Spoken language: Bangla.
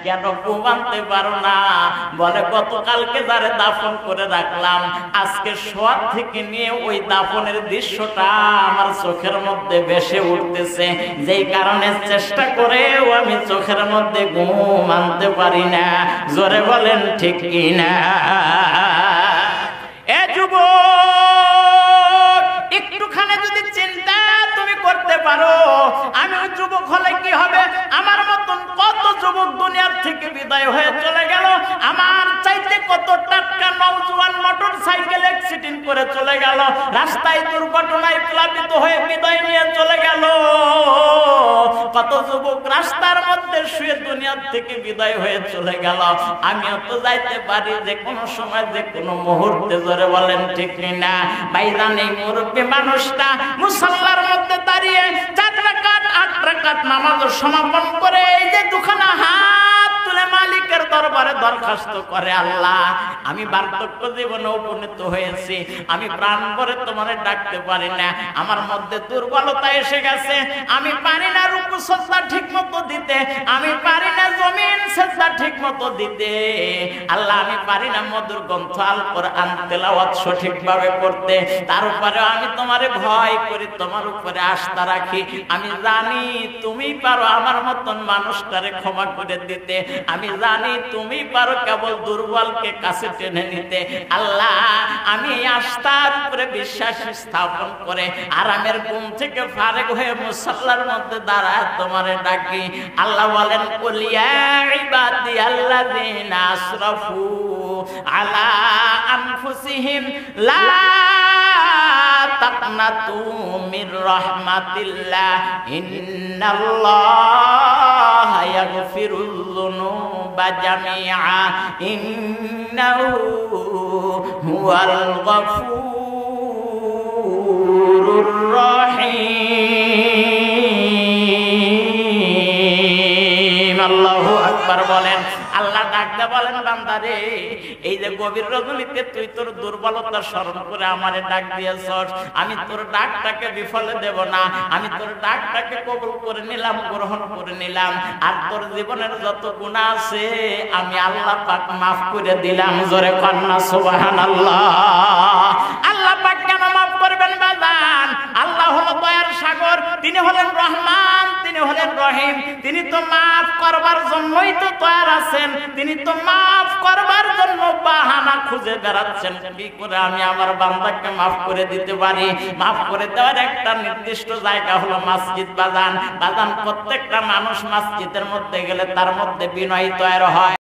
কেন ঘুম আনতে পারো না? বলে গতকালকে যারে দাফন করে রাখলাম, আজকে শোয়া থেকে নিয়ে ওই দাফনের দৃশ্যটা আমার চোখের মধ্যে ভেসে উঠতেছে, যেই কারণে চেষ্টা করেও আমি চোখের মধ্যে ঘুম আনতে পারি না। জোরে বলেন ঠিক কিনা? এ যুবক, একটুখানি যদি চিন্তা তুমি করতে পারো, আমি যুবক হলে কি হবে? আমার মতন কত যুবক দুনিয়ার থেকে বিদায় হয়ে চলে গেল। আমার চাইতে কত টাটকা নওজোয়ান মোটর সাইকেল অ্যাক্সিডেন্ট করে চলে গেল, রাস্তায় দুর্ঘটনায় প্লাবিত হয়ে বিদায় নিয়ে চলে গেল। কত যুবক রাস্তার মধ্যে শুয়ে দুনিয়ার থেকে বিদায় হয়ে চলে গেল। আমিও তো যাইতে পারি যে কোনো সময়, যে কোনো মুহূর্তে। জোরে বলেন ঠিক না? ভাইজান, এই মুরব্বী মানুষটা মুসাল্লার মধ্যে দাঁড়িয়ে 4 রাকাত 8 রাকাত নামাজ সমাপন করে এই যে দুখানা হাত তুলে মালিকের দরবারে দরখাস্ত করে, আল্লাহ, আমি বার্ধক্য জীবনে উপনীত হয়েছি, আমি প্রাণ ভরে তোমারে ডাকতে পারি না, আমার মধ্যে দুর্বলতা এসে গেছে, আমি পারি না রুকু সাজদা ঠিক মতো দিতে, আমি পারি না জমিন সাজদা ঠিক মতো দিতে, আল্লাহ, আমি পারি না মধুর গ্রন্থ আল কোরআন তেলাওয়াত সঠিকভাবে করতে। তার উপরে আমি তোমারে ভয় করি, তোমার উপরে আস্থা রাখি। আমি জানি তুমি পারো আমার মতন মানুষটারে ক্ষমা করে দিতে, আমি জানি তুমি পারো কেবল দুর্বলকে কাছে টেনে নিতে। আল্লাহ, আমি আস্থার উপরে বিশ্বাস স্থাপন করে আরামের ঘুম থেকে ফারেক হয়ে মুসাল্লার মধ্যে দাঁড়ায় তোমারে ডাকি। আল্লাহ বলেন, কুলিয়া ইবাদি আল্লাযিনা আসরাফু আলা আনফুসিহিম লা তাকনাতু মির রাহমাতিল্লাহ ইন্নাল্লাহা ইয়াগফিরুয যুনুবা জামিআ ইন্নাহু হুয়াল গফুরুর রহিম। আল্লাহু আকবার বলেন। আল্লাহ ডাকতে বলেন, বান্দারে, এই যে গভীর রজনীতে তুই তোর দুর্বলতা স্মরণ করে আমারে ডাক দিয়েছস, আমি তোর ডাকটাকে বিফলে দেব না, আমি তোর ডাকটাকে কবুল করে নিলাম, গ্রহণ করে নিলাম। আর তোর জীবনের যত গুনাহ আছে আমি আল্লাহ পাক মাফ করে দিলাম। জোরে কন্না সুবহানাল্লাহ। আল্লাহ পাক কেন মাফ করবেন বাজান? আল্লাহ হলো দয়ার সাগর, তিনি হলেন রহমান, তিনি হলেন রহিম। তিনি তো মাফ করবার জন্যই তো তৈরি আছেন, তিনি তো মাফ করবার জন্য বাহানা খুঁজে বেড়াচ্ছেন। কি করে আমি আমার বান্দাকে মাফ করে দিতে পারি? মাফ করে দেওয়ার একটা নির্দিষ্ট জায়গা হলো মসজিদ। বাজান, প্রত্যেকটা মানুষ মসজিদের মধ্যে গেলে তার মধ্যে বিনয় তৈরি হয়।